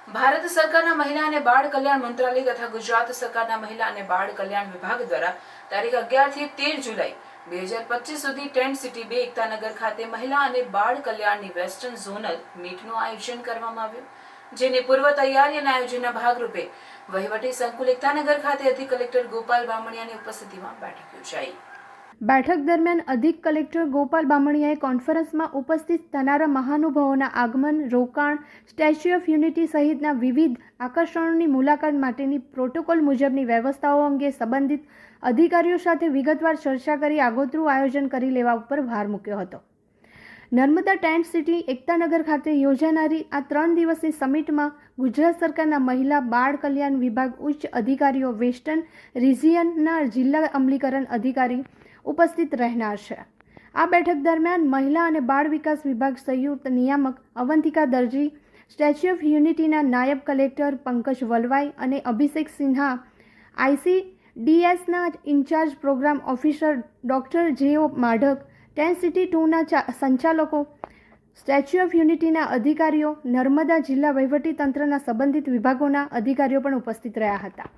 ભારત સરકારના મહિલા અને બાળ કલ્યાણ મંત્રાલય તથા ગુજરાત સરકારના મહિલા અને બાળ કલ્યાણ વિભાગ દ્વારા તારીખ 11 થી 13 જુલાઈ 2025 સુધી ટેન્ટ સિટી 2 એકતાનગર ખાતે મહિલા અને બાળ કલ્યાણની વેસ્ટર્ન ઝોનલ મીટનું આયોજન કરવામાં આવ્યું, જેની પૂર્વ તૈયારી અને આયોજનના ભાગરૂપે વહીવટી સંકુલ એકતાનગર ખાતે અધિક કલેક્ટર ગોપાલ બામણિયાની ઉપસ્થિતિમાં બેઠક યોજાઈ। બેઠક દરમિયાન અધિક કલેક્ટર ગોપાલ બામણિયાએ કોન્ફરન્સમાં ઉપસ્થિત થનારા મહાનુભાવોના આગમન, રોકાણ, સ્ટેચ્યુ ઓફ યુનિટી સહિતના વિવિધ આકર્ષણોની મુલાકાત માટેની પ્રોટોકોલ મુજબની વ્યવસ્થાઓ અંગે સંબંધિત અધિકારીઓ સાથે વિગતવાર ચર્ચા કરી આગોતરું આયોજન કરી લેવા ઉપર ભાર મૂક્યો હતો। નર્મદા ટેન્ટ સિટી એકતાનગર ખાતે યોજાનારી આ 3 દિવસીય સમિટમાં ગુજરાત સરકારના મહિલા બાળ કલ્યાણ વિભાગ ઉચ્ચ અધિકારીઓ, વેસ્ટર્ન રિજિયનના જિલ્લા અમલીકરણ અધિકારી ઉપસ્થિત રહેનાર છે। આ બેઠક દરમિયાન મહિલા અને બાળ વિકાસ વિભાગ સંયુક્ત નિયામક અવંતિકા દરજી, સ્ટેચ્યુ ઓફ યુનિટીના નાયબ કલેક્ટર પંકજ વલવાઈ અને અભિષેક સિન્હા, ICDSના in-charge program officer doctor J.O. Madhak, tent city 2ના સંચાલકો, સ્ટેચ્યુ ઓફ યુનિટીના અધિકારીઓ, નર્મદા જિલ્લા વહીવટી તંત્રના સંબંધિત વિભાગોના અધિકારીઓ પણ ઉપસ્થિત રહ્યા હતા।